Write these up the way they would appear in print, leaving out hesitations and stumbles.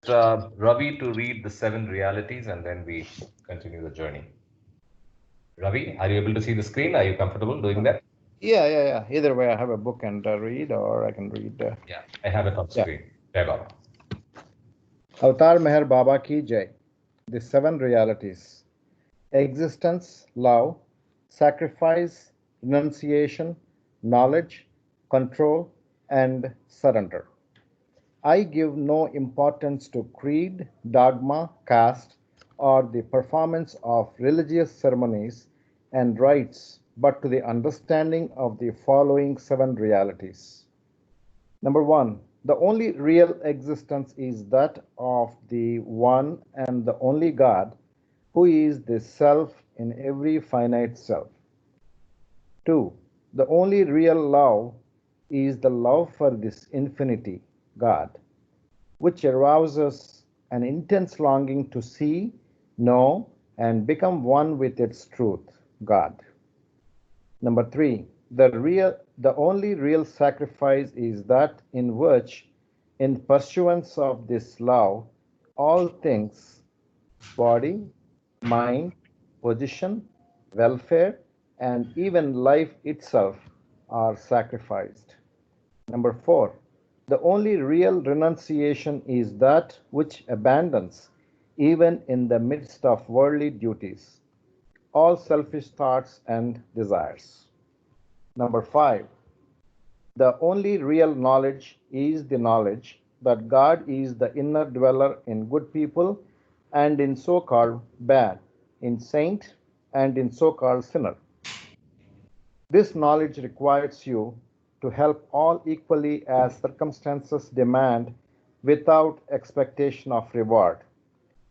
Ravi to read the seven realities and then we continue the journey. Ravi, are you able to see the screen? Are you comfortable doing that? Yeah. Either way, I have a book and read, or I can read. Yeah, I have it on Yeah. screen. Jai Baba. Avatar Meher Baba Ki Jai. The seven realities: existence, love, sacrifice, renunciation, knowledge, control, and surrender. I give no importance to creed, dogma, caste, or the performance of religious ceremonies and rites, but to the understanding of the following seven realities. Number one, the only real existence is that of the one and the only God, who is the self in every finite self. Two, the only real love is the love for this infinity, God, which arouses an intense longing to see, know, and become one with its truth, God. Number three, the only real sacrifice is that in which, in pursuance of this love, all things, body, mind, position, welfare, and even life itself, are sacrificed. Number four, the only real renunciation is that which abandons, even in the midst of worldly duties, all selfish thoughts and desires. Number five, the only real knowledge is the knowledge that God is the inner dweller in good people and in so called bad, in saint and in so called sinner. This knowledge requires you to help all equally as circumstances demand without expectation of reward.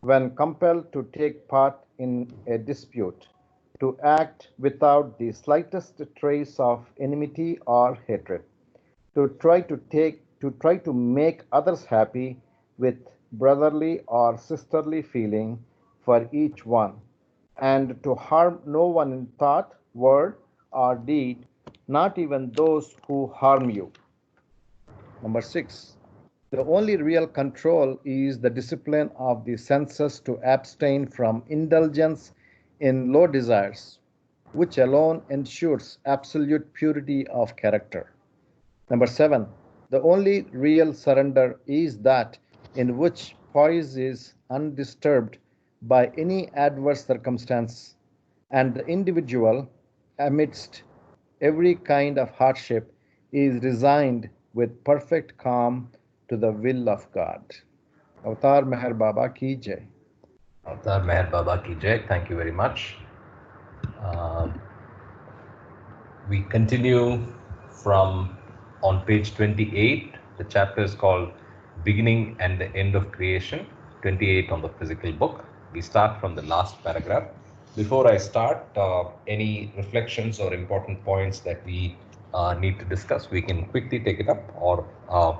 When compelled to take part in a dispute, to act without the slightest trace of enmity or hatred, to try to make others happy with brotherly or sisterly feeling for each one, and to harm no one in thought, word, or deed, not even those who harm you. Number six, the only real control is the discipline of the senses to abstain from indulgence in low desires, which alone ensures absolute purity of character. Number seven, the only real surrender is that in which poise is undisturbed by any adverse circumstance, and the individual, amidst every kind of hardship, is resigned with perfect calm to the will of God. Avatar Meher Baba Ki Jai. Avatar Meher Baba ki Jai. Thank you very much. Um, we continue from on page 28. The chapter is called Beginning and the End of Creation, 28 on the physical book. We start from the last paragraph. Before I start, any reflections or important points that we need to discuss, we can quickly take it up, or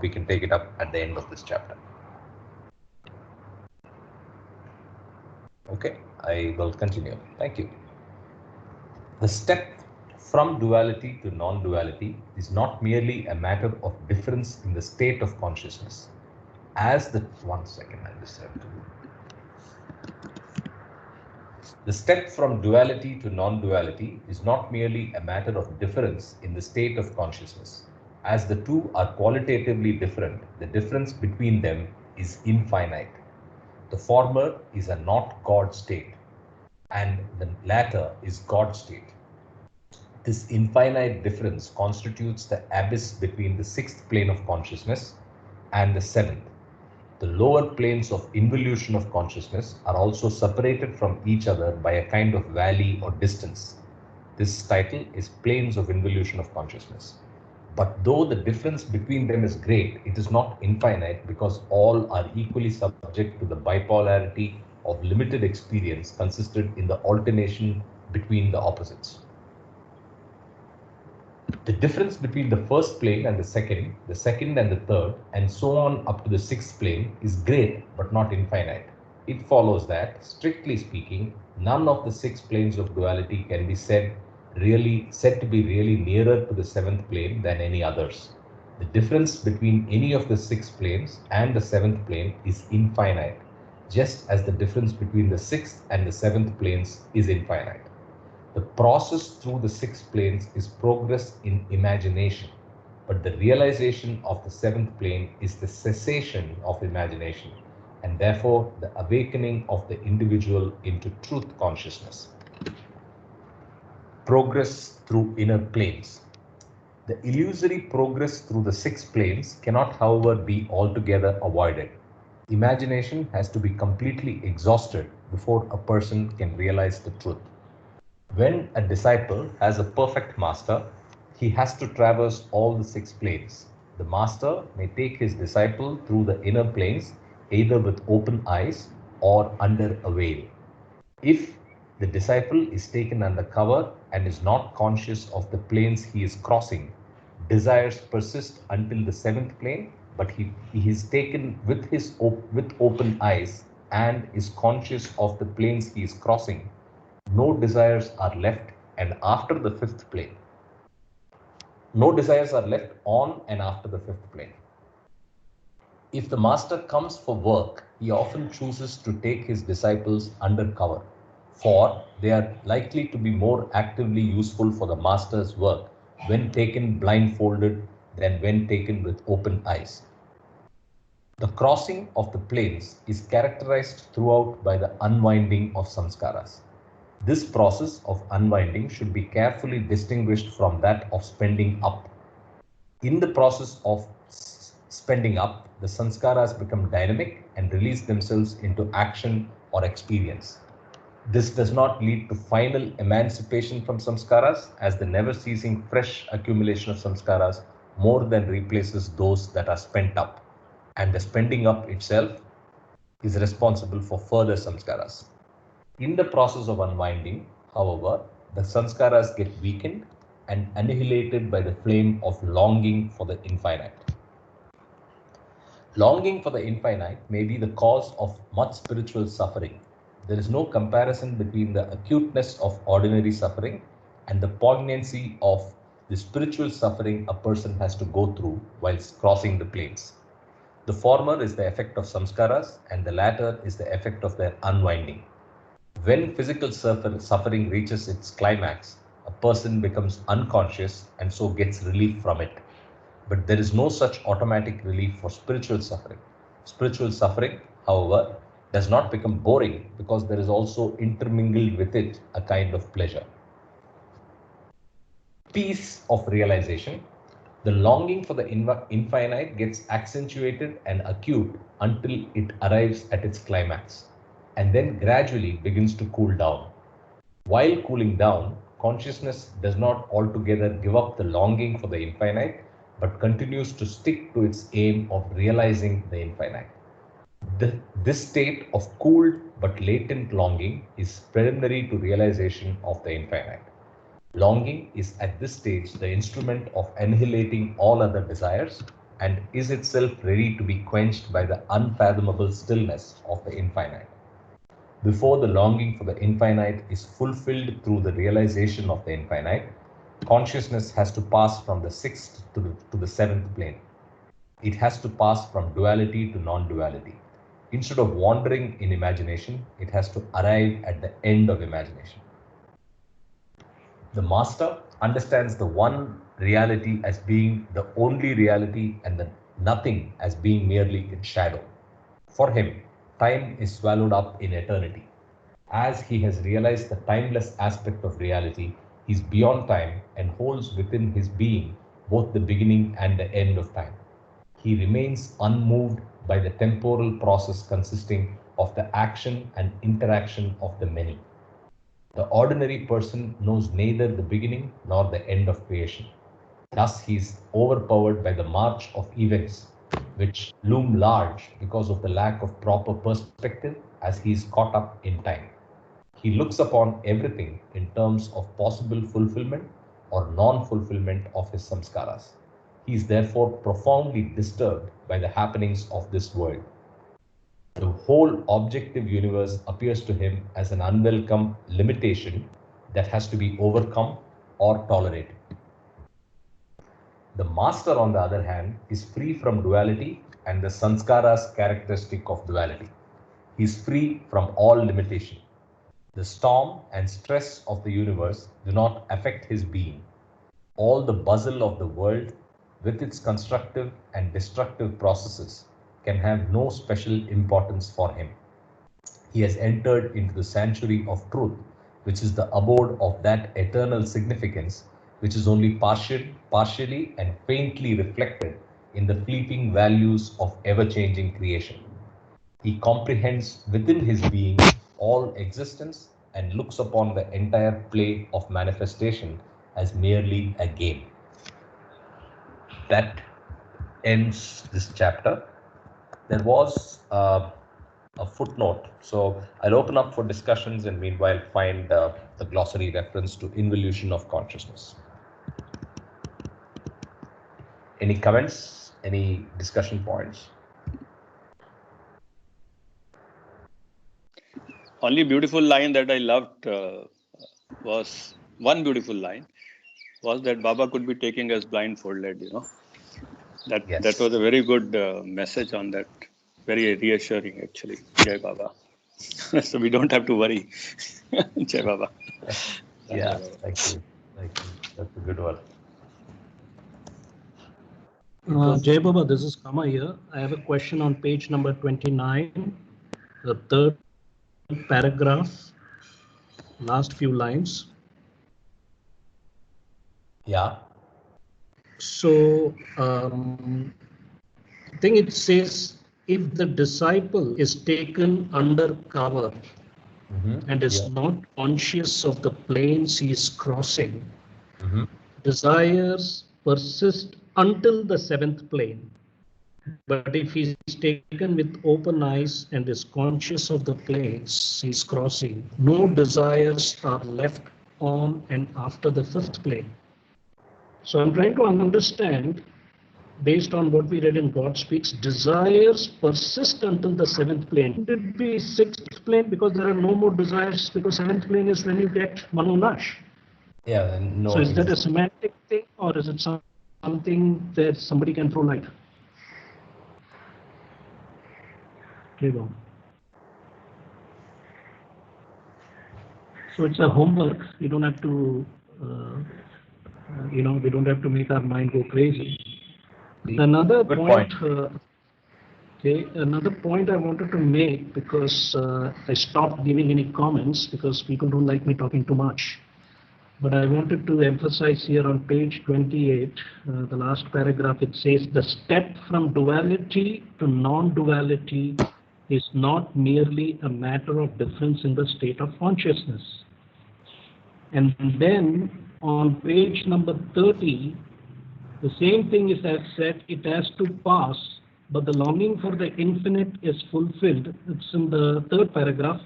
we can take it up at the end of this chapter. Okay, I will continue. Thank you. The step from duality to non-duality is not merely a matter of difference in the state of consciousness. As the one second, I just have to. The step from duality to non-duality is not merely a matter of difference in the state of consciousness. As the two are qualitatively different, the difference between them is infinite. The former is a not God state, and the latter is God state. This infinite difference constitutes the abyss between the sixth plane of consciousness and the seventh. The lower planes of involution of consciousness are also separated from each other by a kind of valley or distance. This title is Planes of Involution of Consciousness. But though the difference between them is great, it is not infinite, because all are equally subject to the bipolarity of limited experience consisted in the alternation between the opposites. The difference between the first plane and the second and the third, and so on up to the sixth plane is great but not infinite. It follows that, strictly speaking, none of the six planes of duality can be said to be really nearer to the seventh plane than any others. The difference between any of the 6 planes and the 7th plane is infinite, just as the difference between the 6th and the 7th planes is infinite. The process through the 6 planes is progress in imagination, but the realization of the 7th plane is the cessation of imagination, and therefore the awakening of the individual into truth consciousness. Progress through inner planes. The illusory progress through the 6 planes cannot, however, be altogether avoided. Imagination has to be completely exhausted before a person can realize the truth. When a disciple has a perfect master, he has to traverse all the 6 planes. The master may take his disciple through the inner planes either with open eyes or under a veil. If the disciple is taken under cover and is not conscious of the planes he is crossing, desires persist until the 7th plane, but he is taken with open eyes and is conscious of the planes he is crossing. No desires are left, and after the 5th plane, no desires are left on and after the 5th plane. If the master comes for work, he often chooses to take his disciples under cover, for they are likely to be more actively useful for the master's work when taken blindfolded than when taken with open eyes. The crossing of the planes is characterized throughout by the unwinding of samskaras. This process of unwinding should be carefully distinguished from that of spending up. In the process of spending up, the sanskaras become dynamic and release themselves into action or experience. This does not lead to final emancipation from samskaras, as the never-ceasing fresh accumulation of samskaras more than replaces those that are spent up, and the spending up itself is responsible for further samskaras. In the process of unwinding, however, the sanskaras get weakened and annihilated by the flame of longing for the infinite. Longing for the infinite may be the cause of much spiritual suffering. There is no comparison between the acuteness of ordinary suffering and the poignancy of the spiritual suffering a person has to go through whilst crossing the planes. The former is the effect of samskaras and the latter is the effect of their unwinding. When physical suffering reaches its climax, a person becomes unconscious and so gets relief from it. But there is no such automatic relief for spiritual suffering. Spiritual suffering, however, does not become boring because there is also intermingled with it a kind of pleasure. Peace of realization. The longing for the infinite gets accentuated and acute until it arrives at its climax, and then gradually begins to cool down. While cooling down, consciousness does not altogether give up the longing for the infinite, but continues to stick to its aim of realizing the infinite. This state of cooled but latent longing is preliminary to realization of the infinite. Longing is at this stage the instrument of annihilating all other desires and is itself ready to be quenched by the unfathomable stillness of the infinite. Before the longing for the infinite is fulfilled through the realization of the infinite, consciousness has to pass from the 6th to the 7th plane. It has to pass from duality to non-duality. Instead of wandering in imagination, it has to arrive at the end of imagination. The master understands the one reality as being the only reality and the nothing as being merely its shadow. For him, time is swallowed up in eternity. As he has realized the timeless aspect of reality, he is beyond time and holds within his being both the beginning and the end of time. He remains unmoved by the temporal process consisting of the action and interaction of the many. The ordinary person knows neither the beginning nor the end of creation. Thus, he is overpowered by the march of events which loom large because of the lack of proper perspective as he is caught up in time. He looks upon everything in terms of possible fulfillment or non-fulfillment of his samskaras. He is therefore profoundly disturbed by the happenings of this world. The whole objective universe appears to him as an unwelcome limitation that has to be overcome or tolerated. The master, on the other hand, is free from duality and the sanskaras characteristic of duality. He is free from all limitation. The storm and stress of the universe do not affect his being. All the bustle of the world, with its constructive and destructive processes, can have no special importance for him. He has entered into the sanctuary of truth, which is the abode of that eternal significance which is only partially and faintly reflected in the fleeting values of ever-changing creation. He comprehends within his being all existence and looks upon the entire play of manifestation as merely a game. That ends this chapter. There was a footnote, so I'll open up for discussions and meanwhile find the glossary reference to involution of consciousness. Any comments? Any discussion points? Only beautiful line that I loved was one beautiful line was that Baba could be taking us blindfolded, That Yes. That was a very good message on that. Very reassuring, actually. Jai Baba. So we don't have to worry. Jai Baba. Yeah, thank you. That's a good one. Jai Baba, this is Kama here. I have a question on page number 29, the third paragraph, last few lines. Yeah. So I think it says, if the disciple is taken under cover and is not conscious of the planes he is crossing, desires persist until the seventh plane. But if he is taken with open eyes and is conscious of the planes he is crossing, no desires are left on and after the fifth plane. So I'm trying to understand, based on what we read in God Speaks, desires persist until the seventh plane. Would it be sixth plane because there are no more desires, because seventh plane is when you get Manonash? Yeah, no. So is that a semantic thing, or is it something that somebody can throw light? So it's a homework. You don't have to, we don't have to make our mind go crazy. Another point. Another point I wanted to make, because I stopped giving any comments because people don't like me talking too much. But I wanted to emphasize here on page 28, the last paragraph, it says, the step from duality to non-duality is not merely a matter of difference in the state of consciousness. And then on page number 30, the same thing is as said, it has to pass, but the longing for the infinite is fulfilled. It's in the third paragraph.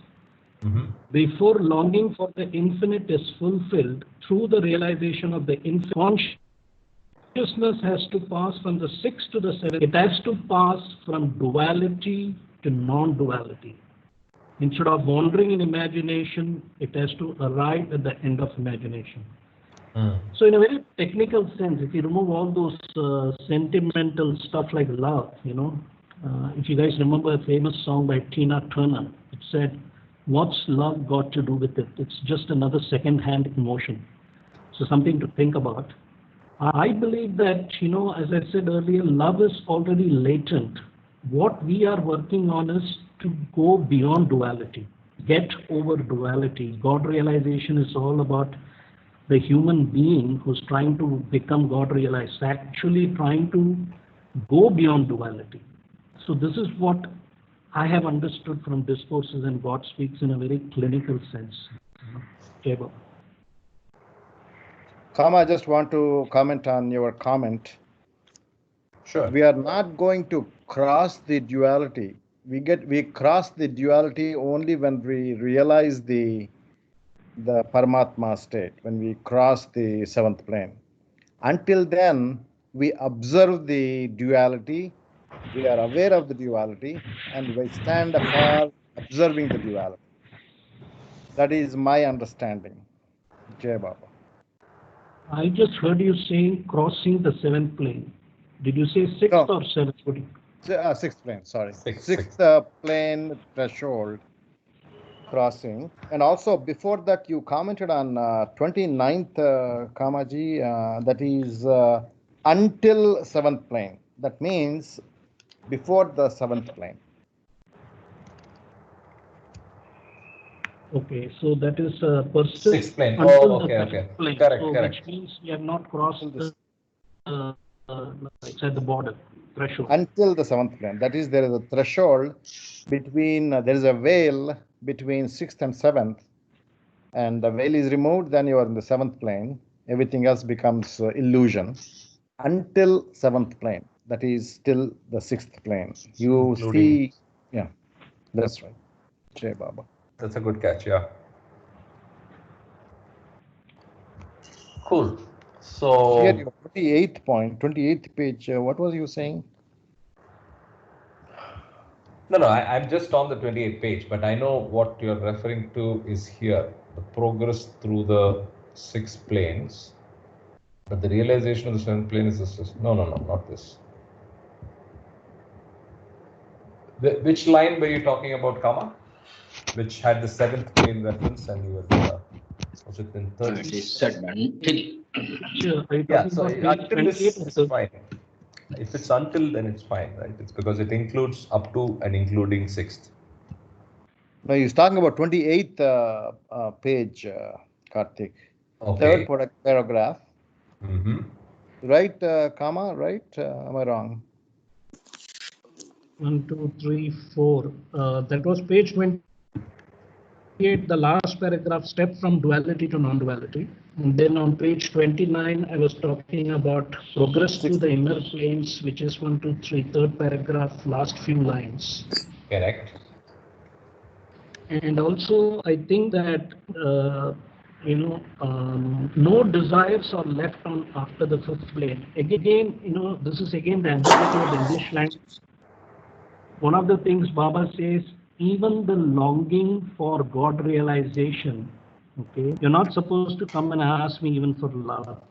Before longing for the infinite is fulfilled, through the realization of the infinite, consciousness has to pass from the sixth to the seventh. It has to pass from duality to non-duality. Instead of wandering in imagination, it has to arrive at the end of imagination. So in a very technical sense, if you remove all those sentimental stuff like love, if you guys remember a famous song by Tina Turner, it said, what's love got to do with it? It's just another second-hand emotion. So something to think about. I believe that, as I said earlier, love is already latent. What we are working on is to go beyond duality, get over duality. God realization is all about the human being who's trying to become God realized, actually trying to go beyond duality. So this is what I have understood from discourses, and God Speaks in a very clinical sense. Kama, I just want to comment on your comment. Sure. We are not going to cross the duality. We cross the duality only when we realize the Paramatma state, when we cross the seventh plane. Until then, we observe the duality, we are aware of the duality, and we stand afar observing the duality. That is my understanding. Jai Baba. I just heard you saying crossing the seventh plane. Did you say sixth No. or seventh? Sixth plane, sorry. Sixth. Sixth plane threshold crossing. And also before that, you commented on 29th, Kamaji, that is until seventh plane. That means before the seventh plane. Okay, so that is persistent Sixth plane. until Oh, okay, the okay. seventh plane. Correct, So correct. which means we have not crossed the it's at the border threshold. Until the seventh plane. That is, there is a threshold between, there is a veil between sixth and seventh. And the veil is removed, then you are in the seventh plane. Everything else becomes illusion. Until seventh plane. That is still the sixth plane. You Including- see, yeah, that's right. Jai Baba. That's a good catch, yeah. Cool. So Here, your 28th point, 28th page, what was you saying? no, I'm just on the 28th page, but I know what you're referring to is here, the progress through the 6 planes. But the realization of the 7th plane is this. No, not this. Which line were you talking about, Kama? Which had the 7th plane reference, and you were, was it in 30? It is said until. Sure. Are you Yeah, talking so about page until 28 this or is 30? fine. If it's until, then it's fine, right? It's because it includes up to and including 6th. No, he's talking about 28th page, Karthik. Okay. Third paragraph. Mm-hmm. Right, Kama, right? Am I wrong? 1, 2, 3, 4. That was page 28, the last paragraph, step from duality to non-duality. And then on page 29, I was talking about progress through the inner planes, which is 1, 2, 3, third paragraph, last few lines. Correct. And also, I think that, no desires are left on after the fifth plane. Again, this is again the ambiguity of the English language. One of the things Baba says, even the longing for God realization, okay, you're not supposed to come and ask me even for love,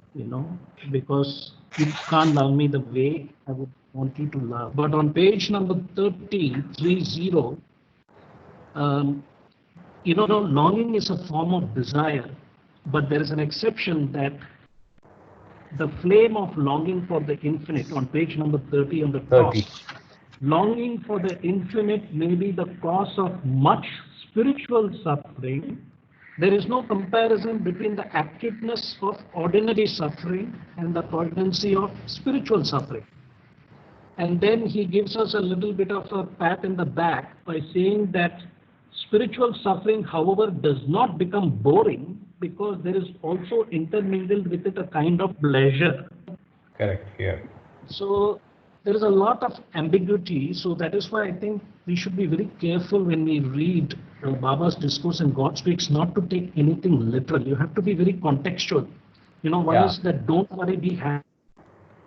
because you can't love me the way I would want you to love. But on page number 30, longing is a form of desire, but there is an exception that the flame of longing for the infinite on page number 30 on the top. 30. Longing for the infinite may be the cause of much spiritual suffering. There is no comparison between the activeness of ordinary suffering and the potency of spiritual suffering. And then he gives us a little bit of a pat in the back by saying that spiritual suffering, however, does not become boring because there is also intermingled with it a kind of pleasure. Correct here. So there is a lot of ambiguity. So that is why I think we should be very careful when we read Baba's discourse and God Speaks, not to take anything literal. You have to be very contextual. One is that don't worry, be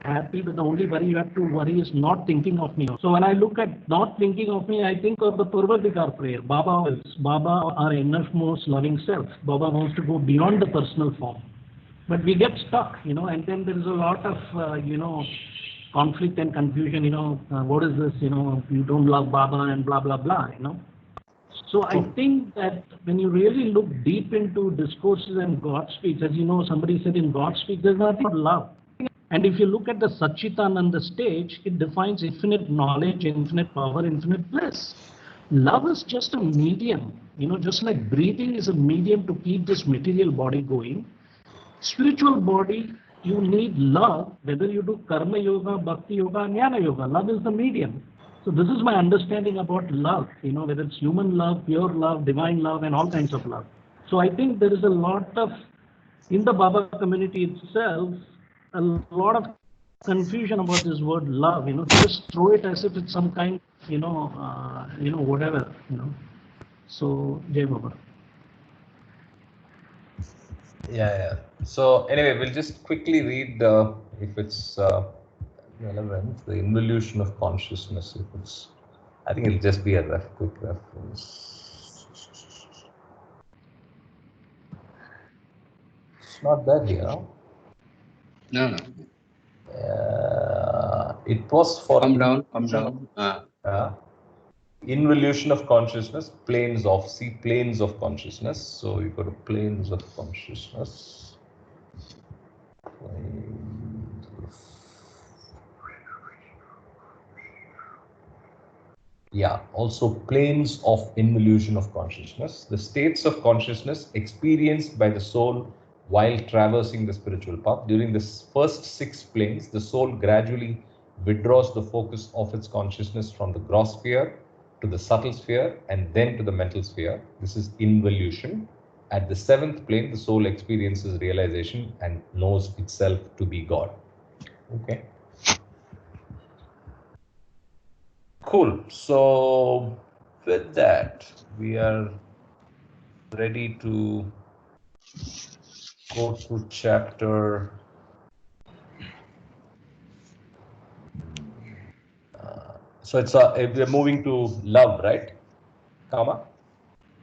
happy, but the only worry you have to worry is not thinking of me. So when I look at not thinking of me, I think of the Purvadikar prayer. Baba, our innermost loving self. Baba wants to go beyond the personal form. But we get stuck, and then there is a lot of, conflict and confusion, what is this, you don't love Baba and blah, blah, blah, So I think that when you really look deep into discourses and God Speaks, as you know, somebody said in God Speaks, there's nothing but love. And if you look at the Satchitananda stage, it defines infinite knowledge, infinite power, infinite bliss. Love is just a medium, just like breathing is a medium to keep this material body going. Spiritual body, you need love, whether you do karma yoga, bhakti yoga, jnana yoga. Love is the medium. So this is my understanding about love, whether it's human love, pure love, divine love, and all kinds of love. So I think there is a lot of, in the Baba community itself, a lot of confusion about this word love, just throw it as if it's some kind, whatever, So, Jai Baba. Yeah. So anyway, we'll just quickly read if it's relevant, the involution of consciousness. If it's, I think it'll just be a quick reference. It's not that here. No. It was for Come down. involution of consciousness, planes of consciousness. So you go to planes of consciousness. Yeah, also planes of involution of consciousness, the states of consciousness experienced by the soul while traversing the spiritual path. During the first 6 planes, the soul gradually withdraws the focus of its consciousness from the gross sphere to the subtle sphere and then to the mental sphere. This is involution. At the 7th plane, the soul experiences realization and knows itself to be God. Okay. Cool. So with that, we are ready to go to chapter. So it's we're moving to love, right? Kama?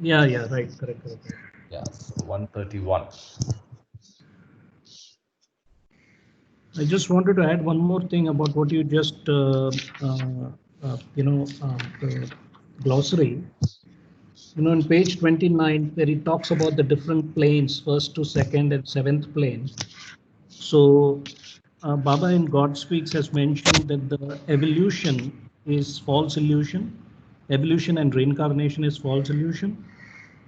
Yeah, right, correct. Yeah, so 131. I just wanted to add one more thing about what you just, the glossary. In page 29, where he talks about the different planes, 1st to 2nd and 7th plane. So Baba in God Speaks has mentioned that the evolution is false illusion. Evolution and reincarnation is false illusion.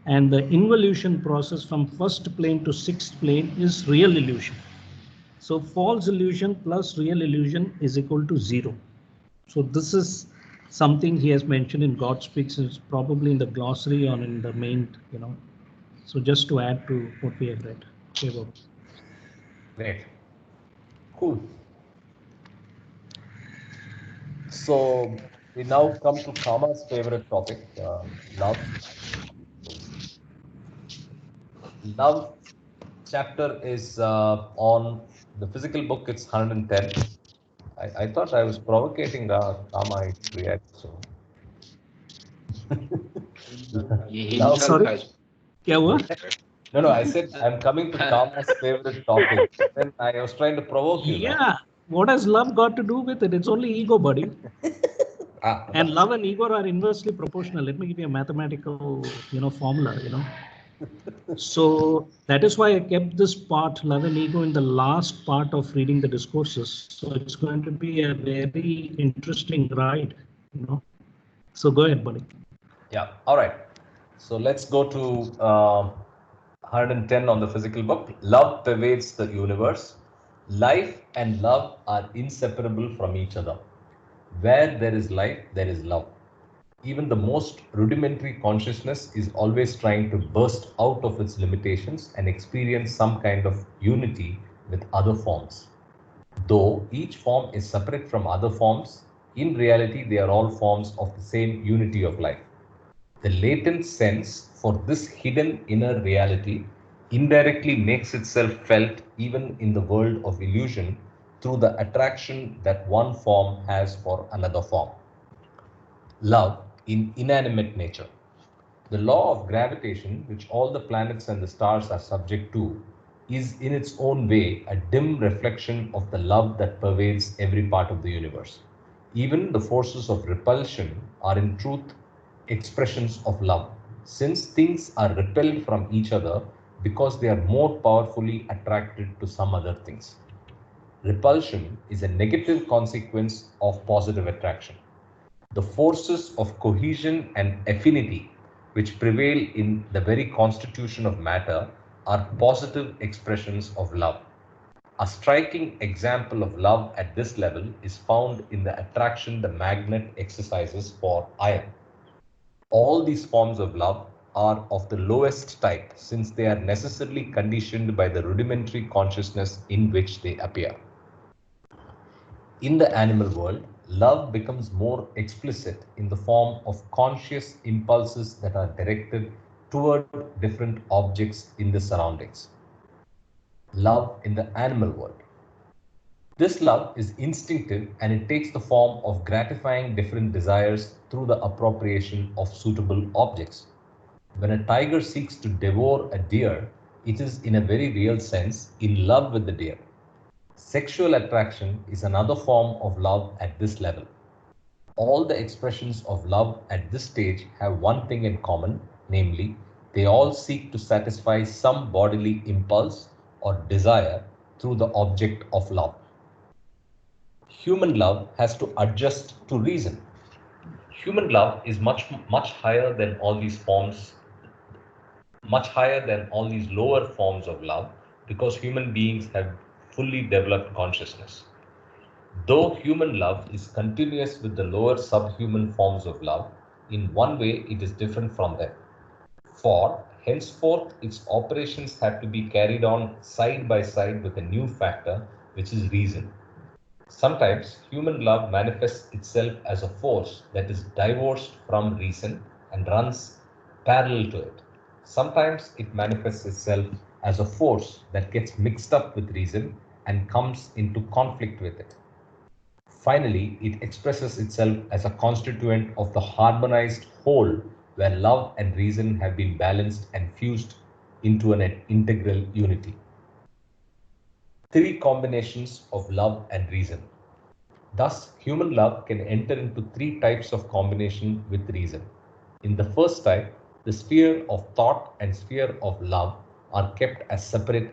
And the involution process from 1st plane to 6th plane is real illusion. So false illusion plus real illusion is equal to 0. So this is something he has mentioned in God Speaks, is probably in the glossary or in the main, So just to add to what we have read. Okay, Baba. Great. Cool. So we now come to Kama's favorite topic, love. Love chapter is on the physical book. It's 110. I thought I was provoking Kama to react. So. Love. Sorry? No, I said I'm coming to Kama's favorite topic. Then I was trying to provoke you. Yeah. What has love got to do with it? It's only ego, buddy. And love and ego are inversely proportional. Let me give you a mathematical, formula, So that is why I kept this part, love and ego, in the last part of reading the discourses. So it's going to be a very interesting ride, So go ahead, buddy. Yeah. All right. So let's go to 110 on the physical book. Love pervades the universe. Life and love are inseparable from each other. Where there is life, there is love. Even the most rudimentary consciousness is always trying to burst out of its limitations and experience some kind of unity with other forms. Though each form is separate from other forms, in reality they are all forms of the same unity of life. The latent sense for this hidden inner reality indirectly makes itself felt even in the world of illusion through the attraction that one form has for another form. Love in inanimate nature. The law of gravitation, which all the planets and the stars are subject to, is in its own way a dim reflection of the love that pervades every part of the universe. Even the forces of repulsion are in truth expressions of love, since things are repelled from each other because they are more powerfully attracted to some other things. Repulsion is a negative consequence of positive attraction. The forces of cohesion and affinity which prevail in the very constitution of matter are positive expressions of love. A striking example of love at this level is found in the attraction the magnet exercises for iron. All these forms of love are of the lowest type, since they are necessarily conditioned by the rudimentary consciousness in which they appear. In the animal world, love becomes more explicit in the form of conscious impulses that are directed toward different objects in the surroundings. Love in the animal world. This love is instinctive and it takes the form of gratifying different desires through the appropriation of suitable objects. When a tiger seeks to devour a deer, it is in a very real sense in love with the deer. Sexual attraction is another form of love at this level. All the expressions of love at this stage have one thing in common, namely, they all seek to satisfy some bodily impulse or desire through the object of love. Human love has to adjust to reason. Human love is much higher than all these forms, much higher than all these lower forms of love, because human beings have fully developed consciousness. Though human love is continuous with the lower subhuman forms of love, in one way it is different from them. For henceforth its operations have to be carried on side by side with a new factor, which is reason. Sometimes human love manifests itself as a force that is divorced from reason and runs parallel to it. Sometimes it manifests itself as a force that gets mixed up with reason and comes into conflict with it. Finally, it expresses itself as a constituent of the harmonized whole where love and reason have been balanced and fused into an integral unity. Three combinations of love and reason. Thus, human love can enter into three types of combination with reason. In the first type, the sphere of thought and sphere of love are kept as separate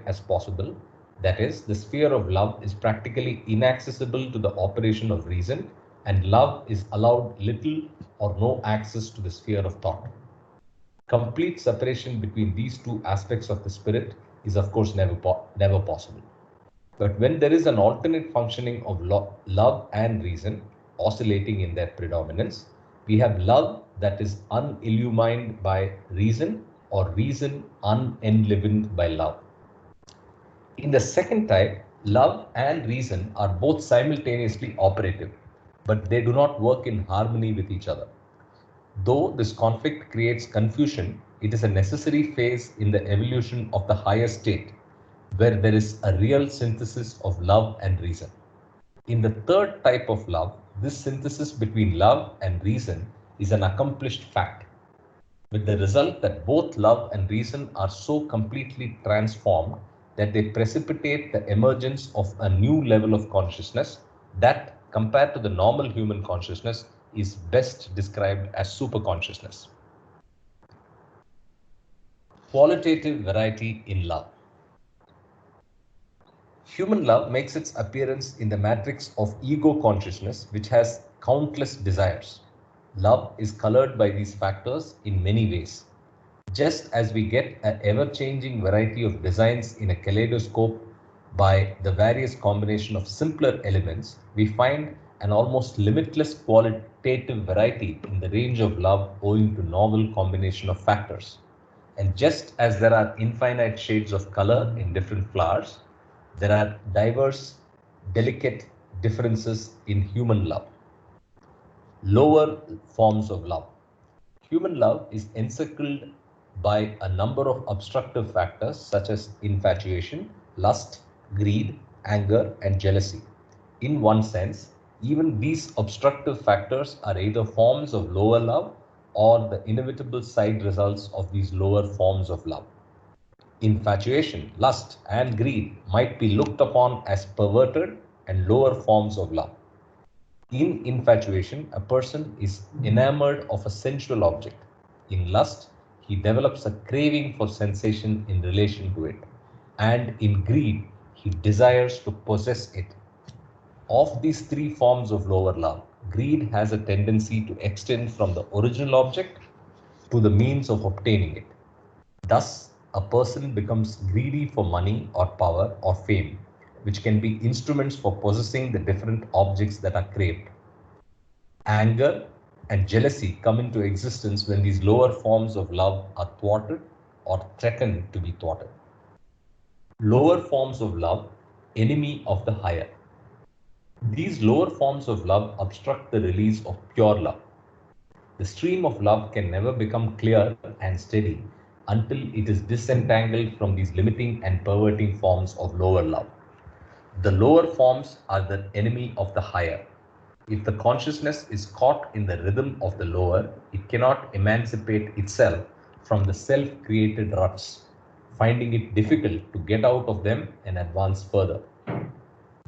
as possible. That is, the sphere of love is practically inaccessible to the operation of reason, and love is allowed little or no access to the sphere of thought. Complete separation between these two aspects of the spirit is of course never possible. But when there is an alternate functioning of love and reason oscillating in their predominance, we have love that is unillumined by reason or reason unenlivened by love. In the second type, love and reason are both simultaneously operative, but they do not work in harmony with each other. Though this conflict creates confusion, it is a necessary phase in the evolution of the higher state, where there is a real synthesis of love and reason. In the third type of love, this synthesis between love and reason is an accomplished fact, with the result that both love and reason are so completely transformed that they precipitate the emergence of a new level of consciousness that, compared to the normal human consciousness, is best described as superconsciousness. Qualitative variety in love. Human love makes its appearance in the matrix of ego consciousness, which has countless desires. Love is colored by these factors in many ways. Just as we get an ever-changing variety of designs in a kaleidoscope by the various combination of simpler elements, we find an almost limitless qualitative variety in the range of love owing to novel combination of factors. And just as there are infinite shades of color in different flowers, there are diverse, delicate differences in human love. Lower forms of love. Human love is encircled by a number of obstructive factors such as infatuation, lust, greed, anger, and jealousy. In one sense, even these obstructive factors are either forms of lower love or the inevitable side results of these lower forms of love. Infatuation, lust, and greed might be looked upon as perverted and lower forms of love. In infatuation, a person is enamored of a sensual object. In lust, he develops a craving for sensation in relation to it. And in greed, he desires to possess it. Of these three forms of lower love, greed has a tendency to extend from the original object to the means of obtaining it. Thus, a person becomes greedy for money or power or fame, which can be instruments for possessing the different objects that are craved. Anger and jealousy come into existence when these lower forms of love are thwarted or threatened to be thwarted. Lower forms of love, enemy of the higher. These lower forms of love obstruct the release of pure love. The stream of love can never become clear and steady until it is disentangled from these limiting and perverting forms of lower love. The lower forms are the enemy of the higher. If the consciousness is caught in the rhythm of the lower, it cannot emancipate itself from the self-created ruts. finding it difficult to get out of them and advance further.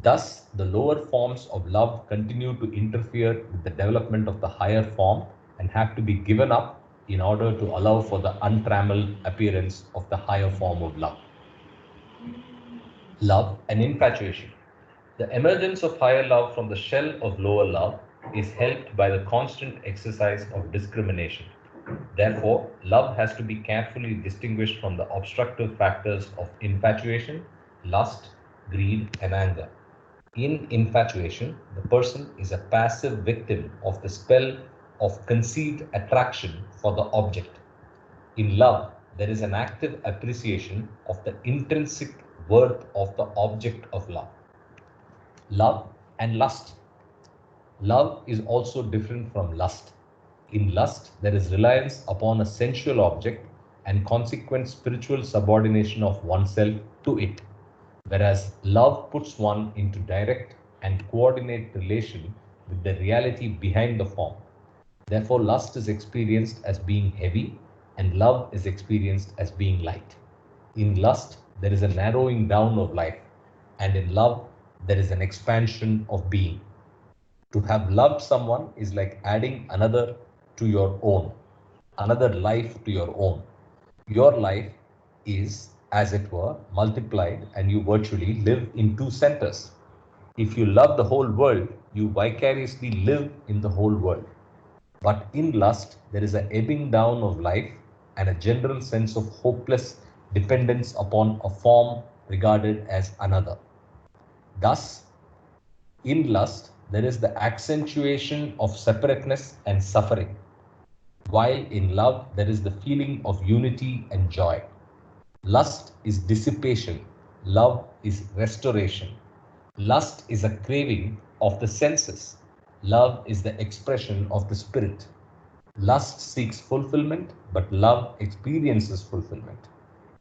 Thus, the lower forms of love continue to interfere with the development of the higher form and have to be given up in order to allow for the untrammeled appearance of the higher form of love. Love and infatuation. The emergence of higher love from the shell of lower love is helped by the constant exercise of discrimination. Therefore, love has to be carefully distinguished from the obstructive factors of infatuation, lust, greed, and anger. In infatuation, the person is a passive victim of the spell of conceived attraction for the object. In love, there is an active appreciation of the intrinsic worth of the object of love. Love and lust. Love is also different from lust. In lust, there is reliance upon a sensual object and consequent spiritual subordination of oneself to it, whereas love puts one into direct and coordinate relation with the reality behind the form. Therefore, lust is experienced as being heavy and love is experienced as being light. In lust, there is a narrowing down of life, and in love, there is an expansion of being. To have loved someone is like adding another to your own, another life to your own. Your life is, as it were, multiplied, and you virtually live in two centers. If you love the whole world, you vicariously live in the whole world. But in lust, there is an ebbing down of life and a general sense of hopeless dependence upon a form regarded as another. Thus, in lust, there is the accentuation of separateness and suffering, while in love, there is the feeling of unity and joy. Lust is dissipation, love is restoration. Lust is a craving of the senses, love is the expression of the spirit. Lust seeks fulfillment, but love experiences fulfillment.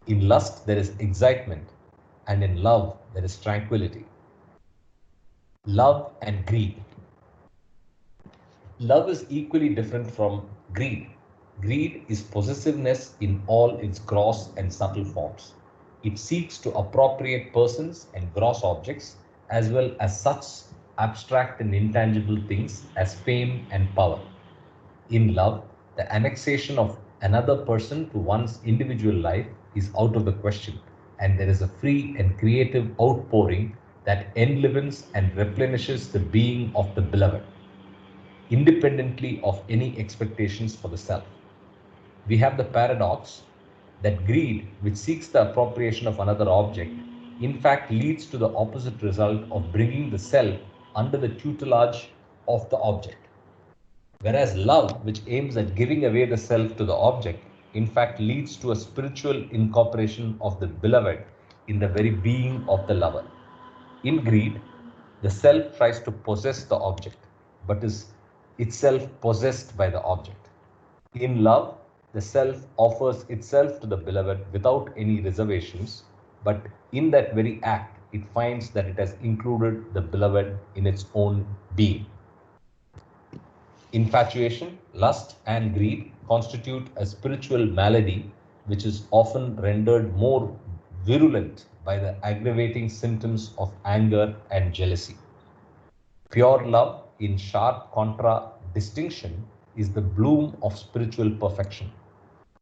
In lust, there is excitement, and in love, there is tranquility. Love and greed. Love is equally different from greed. Greed is possessiveness in all its gross and subtle forms. It seeks to appropriate persons and gross objects, as well as such abstract and intangible things as fame and power. In love, the annexation of another person to one's individual life is out of the question, and there is a free and creative outpouring that enlivens and replenishes the being of the beloved, independently of any expectations for the self. We have the paradox that greed, which seeks the appropriation of another object, in fact leads to the opposite result of bringing the self under the tutelage of the object. Whereas love, which aims at giving away the self to the object, in fact leads to a spiritual incorporation of the beloved in the very being of the lover. In greed, the self tries to possess the object, but is itself possessed by the object. In love, the self offers itself to the beloved without any reservations, but in that very act, it finds that it has included the beloved in its own being. Infatuation, lust, and greed constitute a spiritual malady which is often rendered more virulent by the aggravating symptoms of anger and jealousy. Pure love, in sharp contradistinction, is the bloom of spiritual perfection.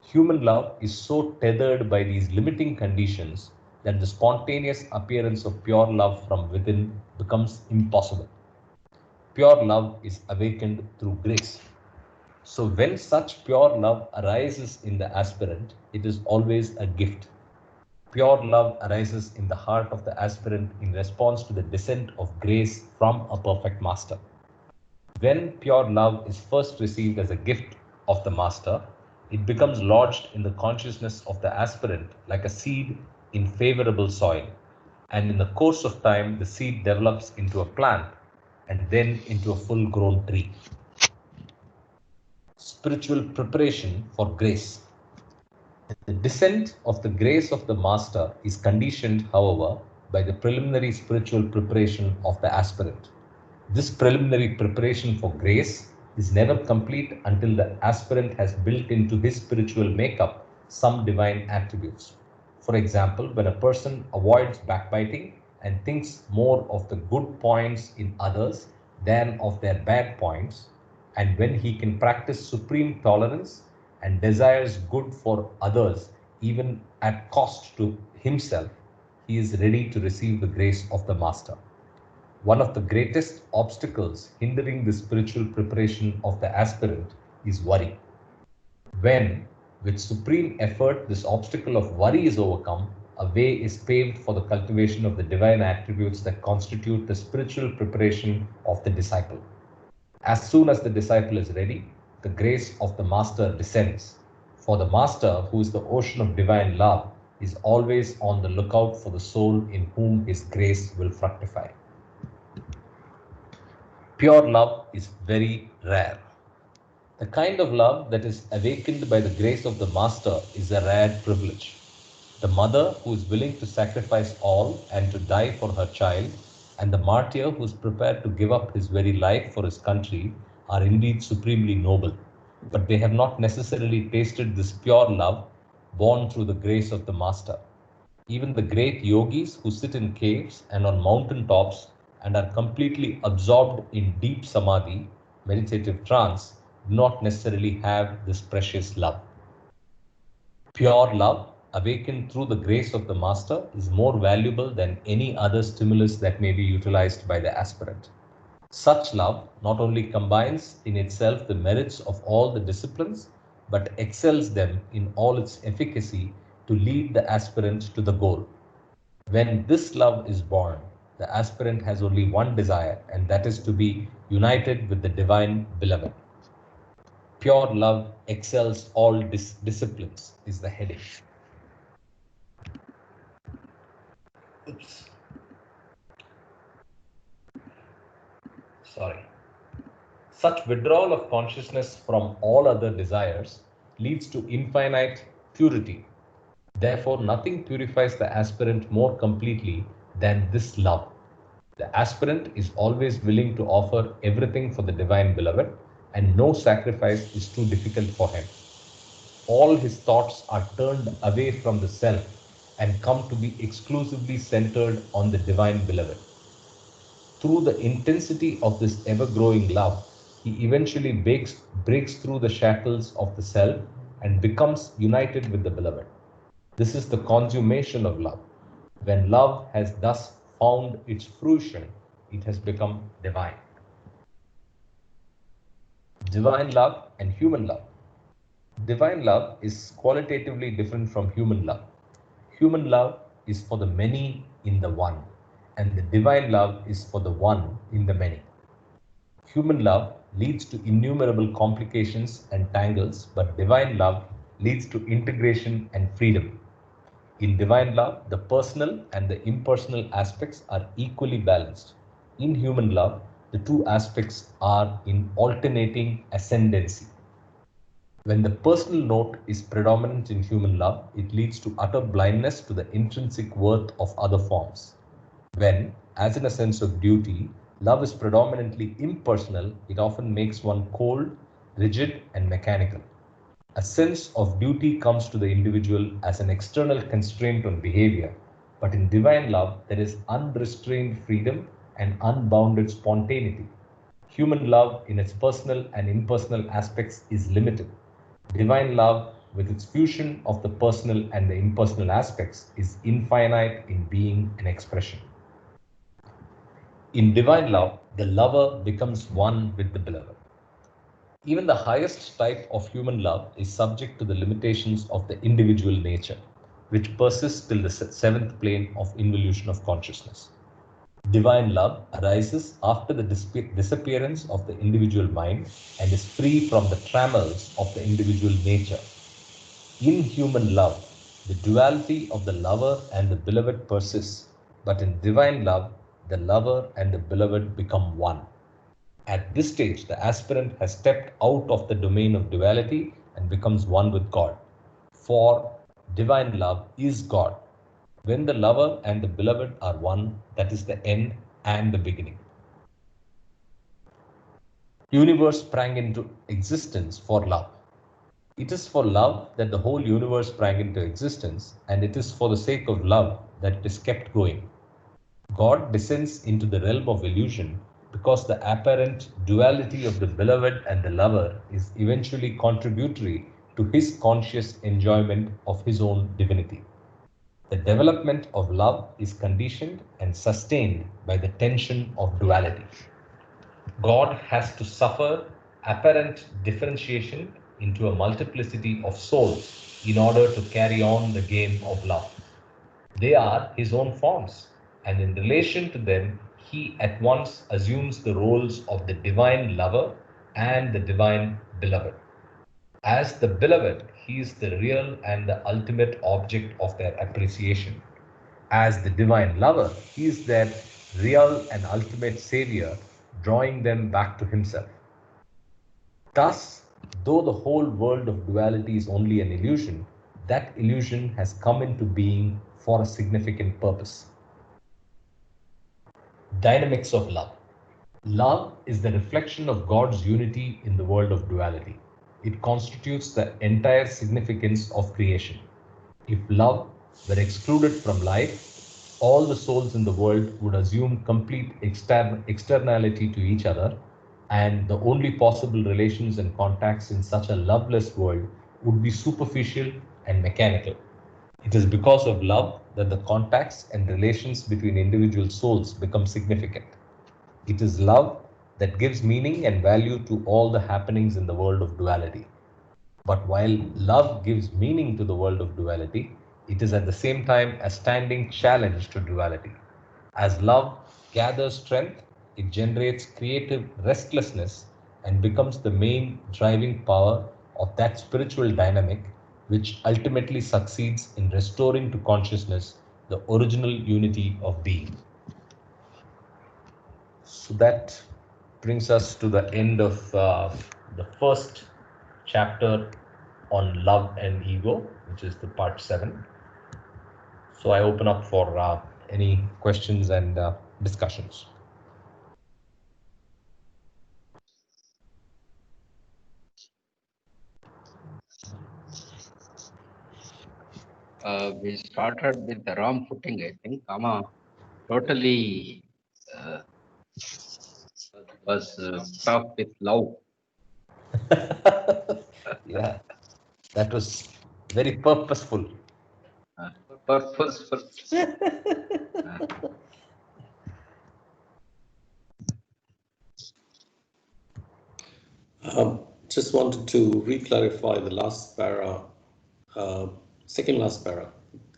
Human love is so tethered by these limiting conditions that the spontaneous appearance of pure love from within becomes impossible. Pure love is awakened through grace. So when such pure love arises in the aspirant, it is always a gift. Pure love arises in the heart of the aspirant in response to the descent of grace from a perfect master. When pure love is first received as a gift of the master, it becomes lodged in the consciousness of the aspirant like a seed in favorable soil. And in the course of time, the seed develops into a plant and then into a full-grown tree. Spiritual preparation for grace. The descent of the grace of the master is conditioned, however, by the preliminary spiritual preparation of the aspirant. This preliminary preparation for grace is never complete until the aspirant has built into his spiritual makeup some divine attributes. For example, when a person avoids backbiting and thinks more of the good points in others than of their bad points, and when he can practice supreme tolerance and desires good for others even at cost to himself, he is ready to receive the grace of the Master. One of the greatest obstacles hindering the spiritual preparation of the aspirant is worry. When, with supreme effort, this obstacle of worry is overcome, a way is paved for the cultivation of the divine attributes that constitute the spiritual preparation of the disciple. As soon as the disciple is ready, the grace of the Master descends. For the Master, who is the ocean of divine love, is always on the lookout for the soul in whom his grace will fructify. Pure love is very rare. The kind of love that is awakened by the grace of the Master is a rare privilege. The mother who is willing to sacrifice all and to die for her child, and the martyr who is prepared to give up his very life for his country are indeed supremely noble, but they have not necessarily tasted this pure love born through the grace of the Master. Even the great yogis who sit in caves and on mountain tops and are completely absorbed in deep samadhi, meditative trance, do not necessarily have this precious love. Pure love, awakened through the grace of the Master, is more valuable than any other stimulus that may be utilized by the aspirant. Such love not only combines in itself the merits of all the disciplines, but excels them in all its efficacy to lead the aspirant to the goal. When this love is born, the aspirant has only one desire, and that is to be united with the divine beloved. Pure love excels all disciplines is the heading. Oops. Sorry. Such withdrawal of consciousness from all other desires leads to infinite purity. Therefore, nothing purifies the aspirant more completely than this love. The aspirant is always willing to offer everything for the divine beloved, and no sacrifice is too difficult for him. All his thoughts are turned away from the self and come to be exclusively centered on the divine beloved. Through the intensity of this ever-growing love, he eventually breaks through the shackles of the self and becomes united with the beloved. This is the consummation of love. When love has thus found its fruition, it has become divine. Divine love and human love. Divine love is qualitatively different from human love. Human love is for the many in the one, and the divine love is for the one in the many. Human love leads to innumerable complications and tangles, but divine love leads to integration and freedom. In divine love, the personal and the impersonal aspects are equally balanced. In human love, the two aspects are in alternating ascendancy. When the personal note is predominant in human love, it leads to utter blindness to the intrinsic worth of other forms. When, as in a sense of duty, love is predominantly impersonal, it often makes one cold, rigid, and mechanical. A sense of duty comes to the individual as an external constraint on behavior, but in divine love, there is unrestrained freedom and unbounded spontaneity. Human love, in its personal and impersonal aspects, is limited. Divine love, with its fusion of the personal and the impersonal aspects, is infinite in being and expression. In divine love, the lover becomes one with the beloved. Even the highest type of human love is subject to the limitations of the individual nature, which persists till the seventh plane of involution of consciousness. Divine love arises after the disappearance of the individual mind and is free from the trammels of the individual nature. In human love, the duality of the lover and the beloved persists, but in divine love, the lover and the beloved become one. At this stage, the aspirant has stepped out of the domain of duality and becomes one with God. For divine love is God. When the lover and the beloved are one, that is the end and the beginning. Universe sprang into existence for love. It is for love that the whole universe sprang into existence, and it is for the sake of love that it is kept going. God descends into the realm of illusion because the apparent duality of the beloved and the lover is eventually contributory to his conscious enjoyment of his own divinity. The development of love is conditioned and sustained by the tension of duality. God has to suffer apparent differentiation into a multiplicity of souls in order to carry on the game of love. They are his own forms, and in relation to them, he at once assumes the roles of the divine lover and the divine beloved. As the beloved, he is the real and the ultimate object of their appreciation. As the divine lover, he is their real and ultimate savior, drawing them back to himself. Thus, though the whole world of duality is only an illusion, that illusion has come into being for a significant purpose. Dynamics of love. Love is the reflection of God's unity in the world of duality. It constitutes the entire significance of creation. If love were excluded from life, all the souls in the world would assume complete externality to each other, and the only possible relations and contacts in such a loveless world would be superficial and mechanical. It is because of love that the contacts and relations between individual souls become significant. It is love that gives meaning and value to all the happenings in the world of duality. But while love gives meaning to the world of duality, it is at the same time a standing challenge to duality. As love gathers strength, it generates creative restlessness and becomes the main driving power of that spiritual dynamic which ultimately succeeds in restoring to consciousness the original unity of being. So that brings us to the end of the first chapter on love and ego, which is the part 7. So I open up for any questions and discussions. We started with the wrong footing, I think. Kama totally was stuck with love. Yeah, that was very purposeful. Purposeful. Just wanted to re-clarify the last para, second last para,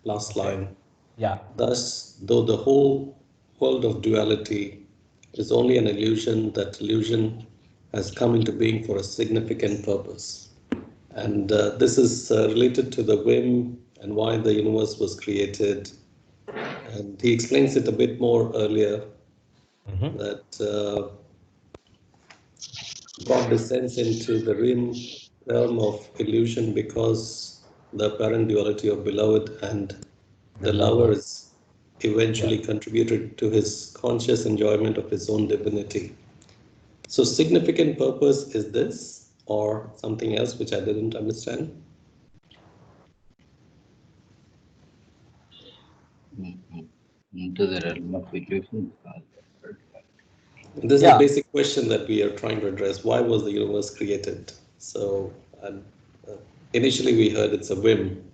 last line. Yeah. Thus, though the whole world of duality is only an illusion, that illusion has come into being for a significant purpose. And this is related to the whim and why the universe was created. And he explains it a bit more earlier, that God descends into the realm of illusion because the apparent duality of beloved and the lover is eventually contributed to his conscious enjoyment of his own divinity. So significant purpose is this or something else which I didn't understand? Into the realm of illusion. This is a basic question that we are trying to address. Why was the universe created? So initially we heard it's a whim.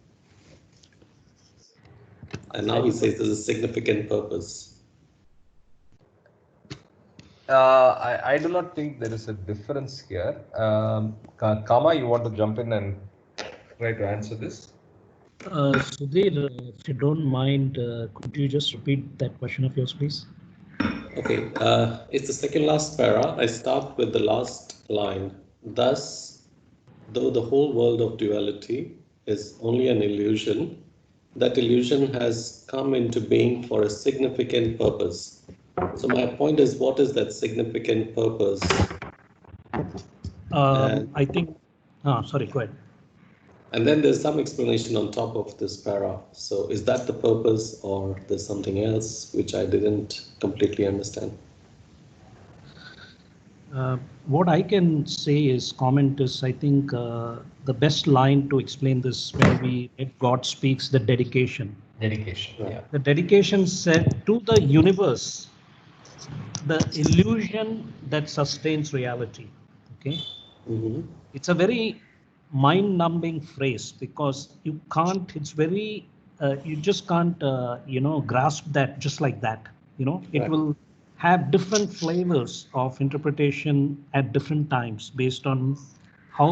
And now he says there's a significant purpose. I do not think there is a difference here. Kama, you want to jump in and try to answer this? Sudhir, if you don't mind, could you just repeat that question of yours, please? Okay, it's the second last para. I start with the last line. Thus, though the whole world of duality is only an illusion, that illusion has come into being for a significant purpose. So my point is, what is that significant purpose? I think, sorry, go ahead. And then there's some explanation on top of this para. So is that the purpose or there's something else which I didn't completely understand? What I can say is, comment is, I think the the best line to explain this when we read God Speaks, the dedication. Dedication. Yeah. The dedication said to the universe, the illusion that sustains reality. Okay. Mm-hmm. It's a very mind-numbing phrase because you can't. It's very. You just can't. Grasp that just like that. It Right. will have different flavors of interpretation at different times based on how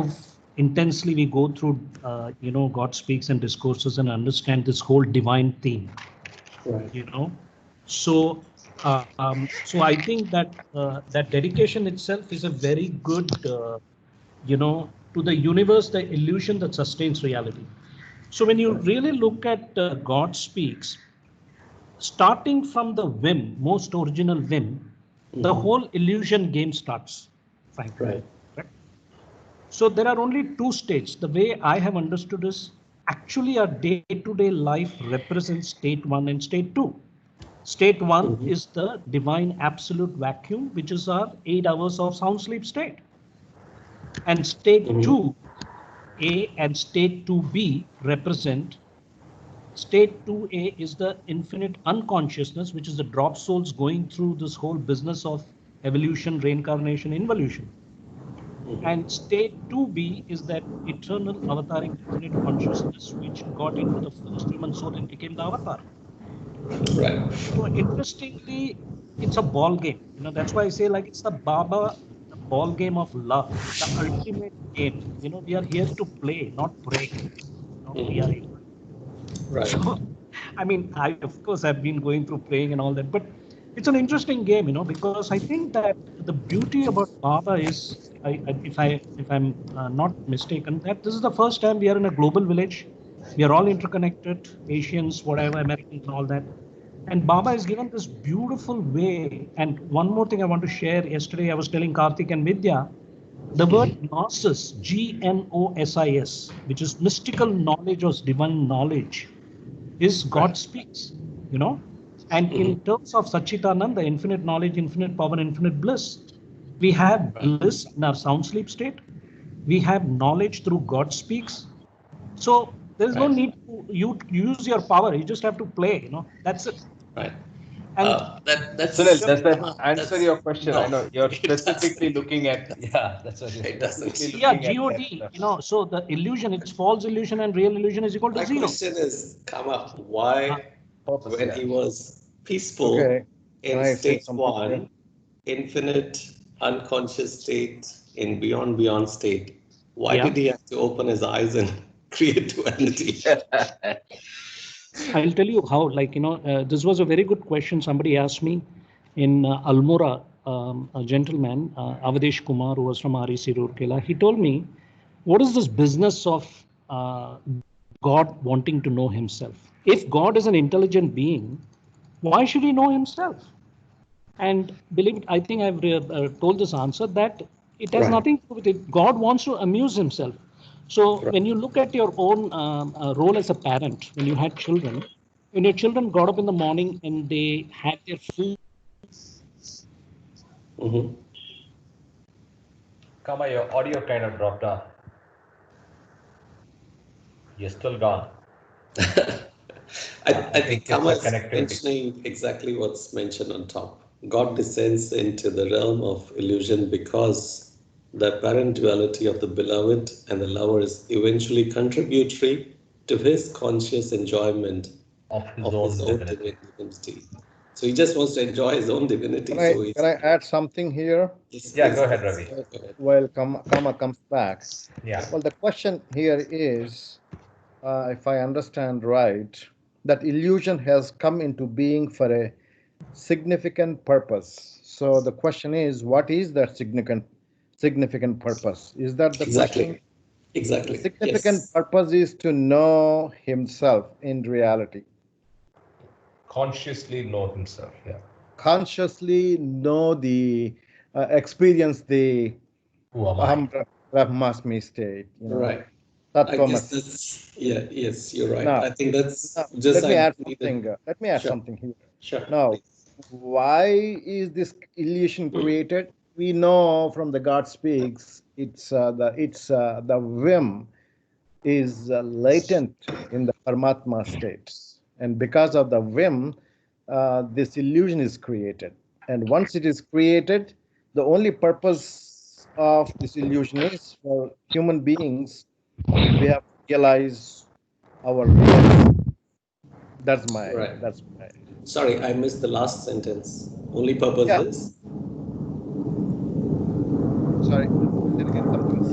intensely we go through. God speaks and discourses and understand this whole divine theme. Right. So I think that that dedication itself is a very good to the universe, the illusion that sustains reality. So when you really look at God Speaks, starting from the whim, most original whim, the whole illusion game starts, frankly. Right. Correct? So there are only two states. The way I have understood is actually our day-to-day life represents state 1 and state 2. State 1 is the divine absolute vacuum, which is our 8 hours of sound sleep state. And state 2A and state 2B represent. State 2A is the infinite unconsciousness, which is the drop souls going through this whole business of evolution, reincarnation, involution. And state 2B is that eternal avataric infinite consciousness, which got into the first human soul and became the avatar. Right. So interestingly, it's a ball game. That's why I say like it's the Baba ball game of love, the ultimate game. We are here to play, not pray. We are here. Right. So, I mean, of course I've been going through praying and all that, but it's an interesting game, because I think that the beauty about Baba is, if I'm not mistaken, that this is the first time we are in a global village. We are all interconnected, Asians, whatever, Americans, and all that. And Baba is given this beautiful way. And one more thing I want to share. Yesterday, I was telling Karthik and Vidya, the word gnosis, Gnosis, which is mystical knowledge or divine knowledge, is God speaks, And in terms of Satchitananda, the infinite knowledge, infinite power, infinite bliss, we have bliss in our sound sleep state. We have knowledge through God speaks. So there is no need to you use your power. You just have to play, That's it. Right. And That's Sunil, does that answer that's- your question? no, I know you're it specifically doesn't. looking at, yeah, that's what you're It doesn't. specifically yeah, looking God, at. so the illusion, it's false illusion and real illusion is equal to My zero. question is, Kama, why, Purpose, when yeah. he was peaceful Okay. Can in I say state something here? 1, infinite unconscious state, in beyond state, why Yeah. did he have to open his eyes and create duality? I'll tell you how, this was a very good question somebody asked me in Almora, a gentleman, Avadesh Kumar, who was from REC Rourkela. He told me, what is this business of God wanting to know himself? If God is an intelligent being, why should he know himself? And believe it, I think I've told this answer that it has nothing to do with it. God wants to amuse himself. So when you look at your own role as a parent, when you had children, when your children got up in the morning and they had their food. Kama, your audio kind of dropped off. You're still gone. I think it's Kama a is connectivity. mentioning exactly what's mentioned on top. God descends into the realm of illusion because the apparent duality of the beloved and the lover is eventually contributory to his conscious enjoyment Of his own divinity. So he just wants to enjoy his own divinity. Can I add something here? Yeah, go ahead, Ravi. While Kama comes back. Yeah. Well, the question here is, if I understand right, that illusion has come into being for a significant purpose. So the question is, what is that significant purpose? Is that the question? Exactly. The significant purpose is to know himself in reality. Consciously know himself, yeah. Consciously know experience the Who am I? Brahmasmi state. Right. I guess that's, yes, you're right. Now, I think that's let me add something here. Sure. Now, please. why is this illusion created? We know from the God Speaks, it's the whim is latent in the Paramatma state. And because of the whim, this illusion is created. And once it is created, the only purpose of this illusion is for human beings, we have to realize our real. That's my. Right. That's my. Sorry, I missed the last sentence. Only purpose Yeah. is? Sorry. Again, something's.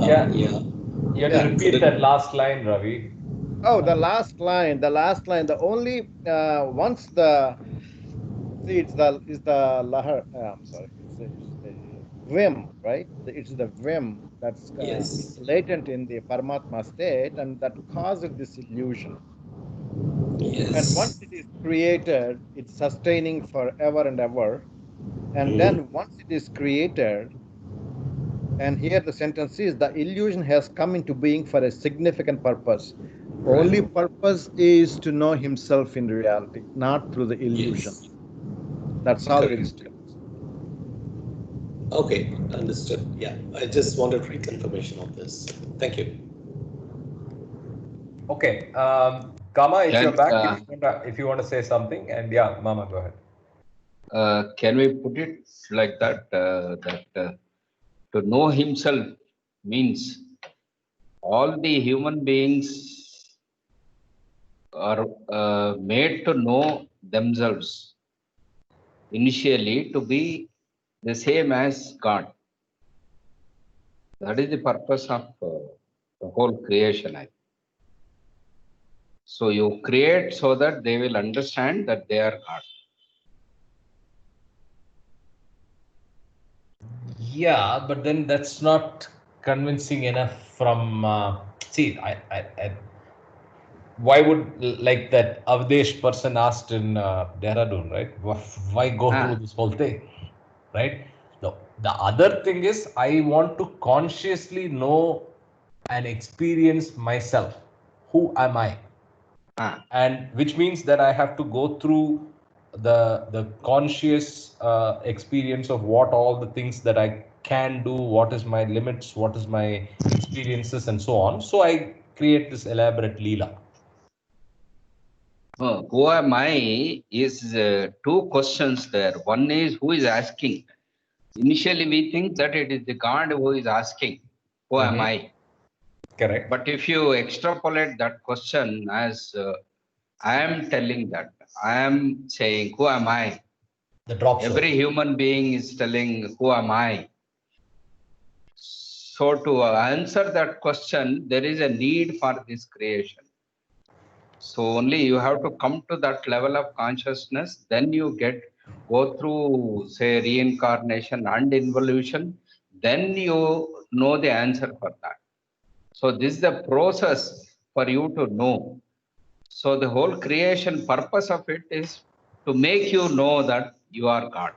Yeah. Yeah. You have Yeah. to repeat that last line, Ravi. Oh, the last line. The last line. The only once the see it's the lahar. I'm sorry. It's the whim, right? It's the whim that's Yes. latent in the Paramatma state, and that causes this illusion. And once Yes. it is created, it's sustaining forever and ever. And then once it is created, and here the sentence is, the illusion has come into being for a significant purpose. Right. Only purpose is to know himself in reality, not through the illusion. Yes. That's all there Correct. is to it. Okay, understood. Yeah, I just wanted reconfirmation of this. Thank you. Okay, Kama, if you're Can, back, if you want to say something, and yeah, Mama, go ahead. can we put it like that? To know himself means all the human beings are made to know themselves initially to be the same as God. That is the purpose of the whole creation. I think. So you create so that they will understand that they are God. Yeah, but then that's not convincing enough from, see, why would like that Avdesh person asked in Dehradun, right? Why go through this whole thing, right? The other thing is I want to consciously know and experience myself. Who am I? And which means that I have to go through the conscious experience of what all the things that I can do, what is my limits, what is my experiences, and so on. So I create this elaborate leela. Who am I is two questions there. One is who is asking. Initially, we think that it is the God who is asking, who am I? Correct. But if you extrapolate that question as I am telling that, I am saying, who am I? The drop zone. Every human being is telling, who am I? So to answer that question, there is a need for this creation. So only you have to come to that level of consciousness, then you go through, say, reincarnation and involution, then you know the answer for that. So this is the process for you to know. So the whole creation purpose of it is to make you know that you are God.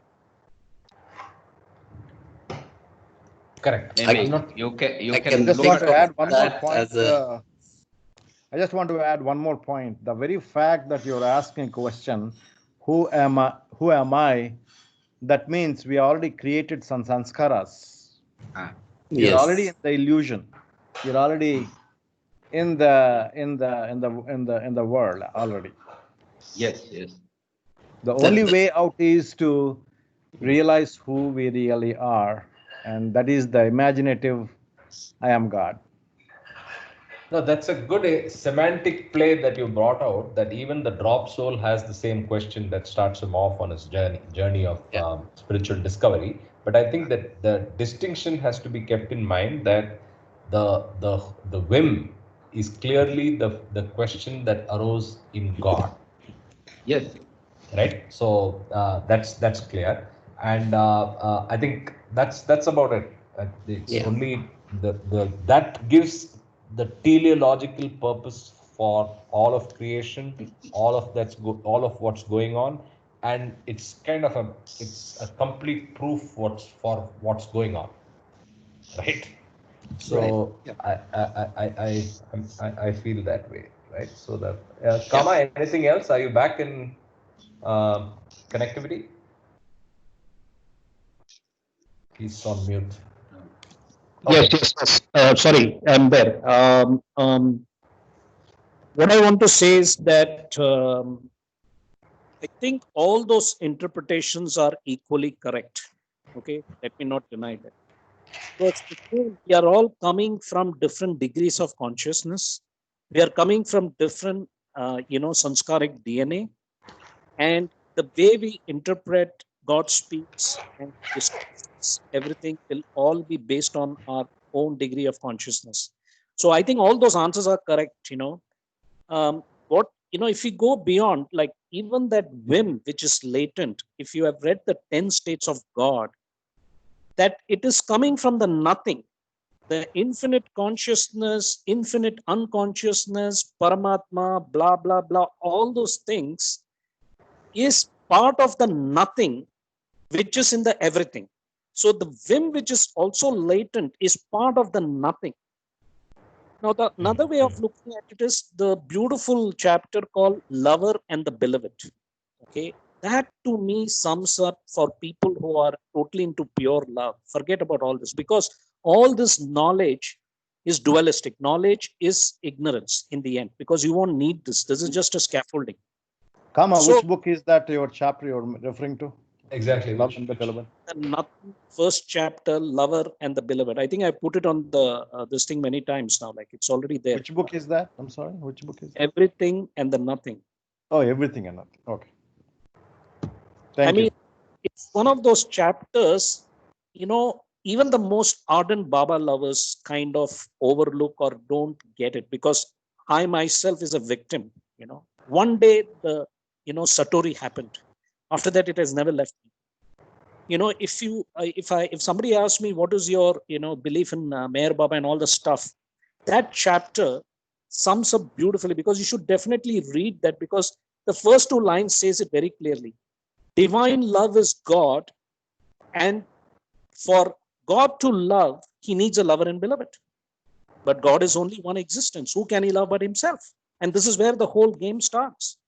Correct. Maybe you can just look want to at add one more point. I just want to add one more point. The very fact that you're asking a question, who am I? That means we already created some sanskaras. You're already in the illusion. You're already in the world already. Yes. The only way out is to realize who we really are, and that is the imaginative I am God. No, that's a good semantic play that you brought out, that even the drop soul has the same question that starts him off on his journey of spiritual discovery. But I think that the distinction has to be kept in mind that the whim is clearly the question that arose in God. Yes. Right. So that's clear, and I think that's about it. It's only that gives the teleological purpose for all of creation, all of what's going on, and it's kind of a complete proof what's going on, right? So I feel that way, right? So that Kama, anything else? Are you back in connectivity? He's on mute. Yes. Sorry, I'm there. What I want to say is that I think all those interpretations are equally correct. Okay, let me not deny that. Because again, we are all coming from different degrees of consciousness. We are coming from different, sanskaric DNA, and the way we interpret God speaks and discusses everything will all be based on our own degree of consciousness. So I think all those answers are correct. What if we go beyond, like even that whim which is latent, if you have read the 10 states of God, that it is coming from the nothing, the infinite consciousness, infinite unconsciousness, Paramatma, blah, blah, blah, all those things is part of the nothing, which is in the everything. So the whim, which is also latent, is part of the nothing. Now, another way of looking at it is the beautiful chapter called Lover and the Beloved. Okay. That to me sums up for people who are totally into pure love. Forget about all this, because all this knowledge is dualistic. Knowledge is ignorance in the end, because you won't need this. This is just a scaffolding. Kama, So, which book is that your chapter you're referring to? Exactly. Love and the Beloved. nothing, first chapter, Lover and the Beloved. I think I put it on the this thing many times now. Like it's already there. Which book is that? I'm sorry. Which book is that? Everything and the Nothing. Oh, Everything and Nothing. Okay. Thank you. It's one of those chapters, even the most ardent Baba lovers kind of overlook or don't get it, because I myself is a victim. One day the Satori happened. After that, it has never left me. If somebody asks me what is your belief in Meher Baba and all the stuff, that chapter sums up beautifully, because you should definitely read that, because the first two lines says it very clearly. Divine love is God, and for God to love, he needs a lover and beloved. But God is only one existence. Who can he love but himself? And this is where the whole game starts.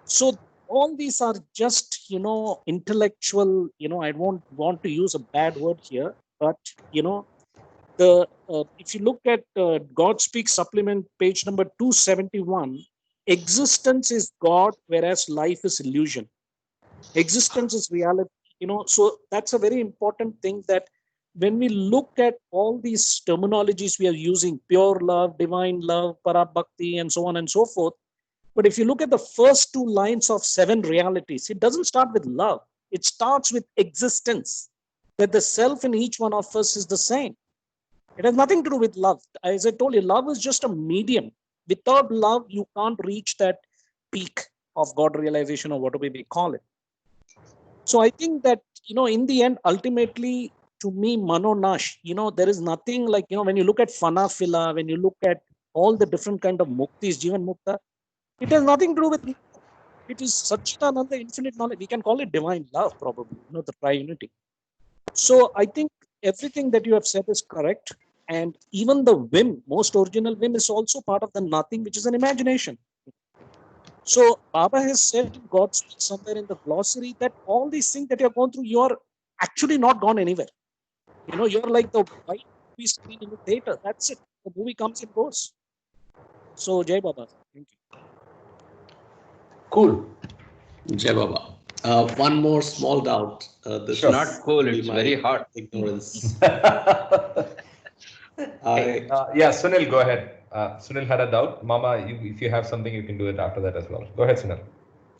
So all these are just, intellectual, I won't want to use a bad word here, but, if you look at God Speaks supplement, page number 271, existence is God, whereas life is illusion. Existence is reality. So that's a very important thing, that when we look at all these terminologies we are using, pure love, divine love, parabhakti, and so on and so forth, but if you look at the first two lines of seven realities, it doesn't start with love. It starts with existence, that the self in each one of us is the same. It has nothing to do with love. As I told you, love is just a medium. Without love, you can't reach that peak of God realization, or whatever we call it. So I think that, in the end, ultimately, to me, Mano Nash, there is nothing like, when you look at Fana Fila, when you look at all the different kind of muktis, Jivan Mukta, it has nothing to do with, it is Satchitananda, infinite knowledge. We can call it divine love, probably, the triunity. So I think everything that you have said is correct. And even the whim, most original whim, is also part of the nothing, which is an imagination. So Baba has said in God Speaks somewhere in the glossary that all these things that you're going through, you're actually not gone anywhere. You're like the white movie screen in the theater. That's it. The movie comes and goes. So Jai Baba. Thank you. Cool. Jai Baba. One more small doubt. This Sure. is Not cool, it's very hot. ignorance. Yeah, Sunil, go ahead. Sunil had a doubt. Mama, if you have something, you can do it after that as well. Go ahead, Sunil.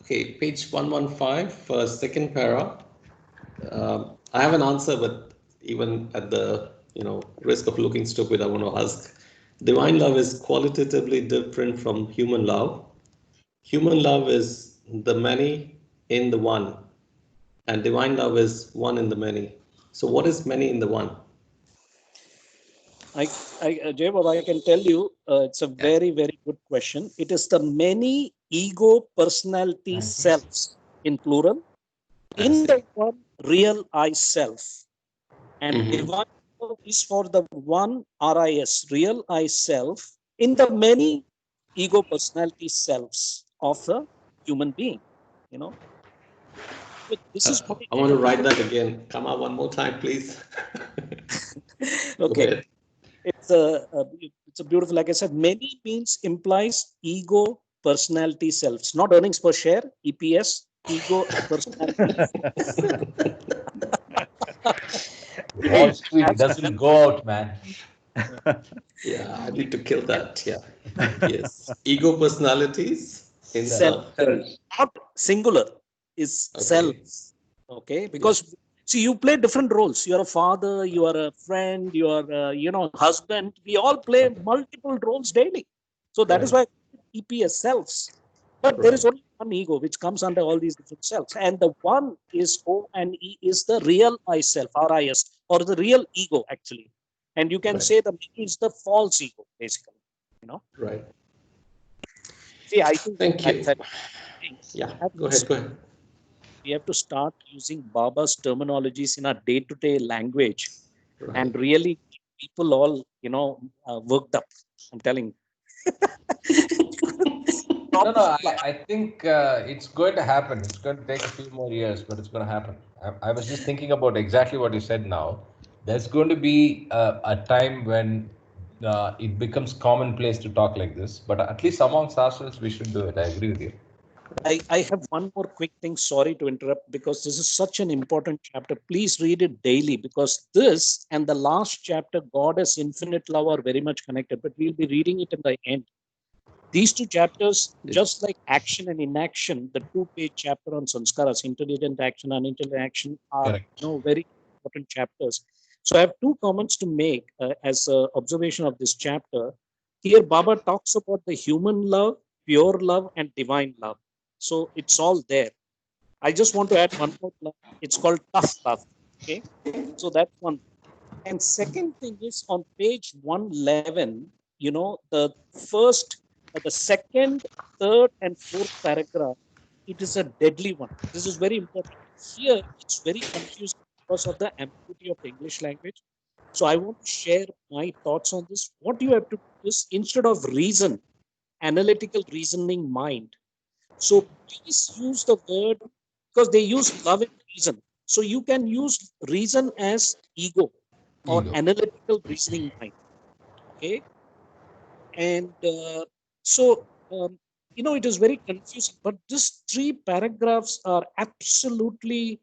Okay, page 115, second para. I have an answer, but even at the risk of looking stupid, I want to ask. Divine love is qualitatively different from human love. Human love is the many in the one, and divine love is one in the many. So, what is many in the one? Jay Baba, I can tell you, it's a very, very good question. It is the many ego personality selves in plural in the one real I self. And divine love is for the one RIS, real I self, in the many ego personality selves of a human being. This is I want to write that again. Come out one more time, please. Okay. ahead. It's a beautiful, like I said, many means implies ego, personality, selves, not earnings per share, EPS, ego, personality. Wall Street doesn't go out, man. Yeah, I need to kill that. Yeah. Yes. Ego personalities in Self, self. not singular, is Okay. selves. Okay, because see, you play different roles. You are a father, you are a friend, you are husband. We all play multiple roles daily. So that is why EPS selves. But there is only one ego which comes under all these different selves, and the one is O and E is the real I self, RIS, or the real ego actually. And you can say the me is the false ego, basically. Right. See, I think Thank you. Yeah. Go ahead. we have to start using Baba's terminologies in our day-to-day language Right. and really keep people all, worked up. I'm telling you. No, I think it's going to happen. It's going to take a few more years, but it's going to happen. I was just thinking about exactly what you said now. There's going to be a time when it becomes commonplace to talk like this, but at least amongst ourselves, we should do it. I agree with you. I have one more quick thing. Sorry to interrupt, because this is such an important chapter. Please read it daily, because this and the last chapter, God as infinite love, are very much connected, but we'll be reading it in the end. These two chapters, just like action and inaction, the 2-page chapter on sanskaras, intelligent action, unintelligent action, are very important chapters. So I have two comments to make as an observation of this chapter. Here, Baba talks about the human love, pure love, and divine love. So it's all there. I just want to add one more love. It's called tough love. Okay, so that's one. And second thing is on page 111, the first, the second, third, and fourth paragraph, it is a deadly one. This is very important. Here, it's very confusing because of the ambiguity of the English language. So I want to share my thoughts on this. What you have to do is, instead of reason, analytical reasoning mind. So please use the word, because they use love and reason. So you can use reason as ego or analytical reasoning mind. Okay. And it is very confusing, but these 3 paragraphs are absolutely,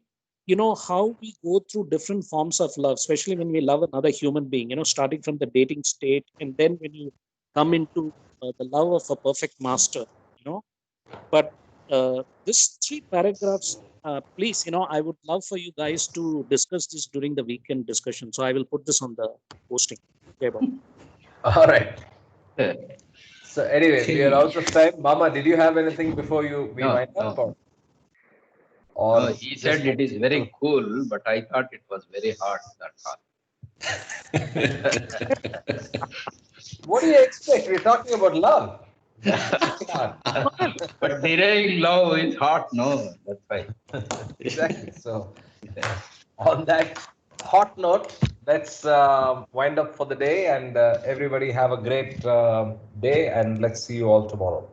how we go through different forms of love, especially when we love another human being, starting from the dating state. And then when you come into the love of a perfect master, but these 3 paragraphs, please, I would love for you guys to discuss this during the weekend discussion. So I will put this on the posting. Okay, Bob. All right. So anyway, we are out of time. Mama, did you have anything before we wind up? Or he said it is very cool, but I thought it was very hard. That's all. What do you expect? We're talking about love. But denying love is hot, no? That's right. Exactly. So, on that hot note, let's wind up for the day, and everybody have a great day, and let's see you all tomorrow.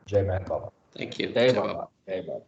Jai Mahan Baba. Thank you. Jai Baba. Jai Baba.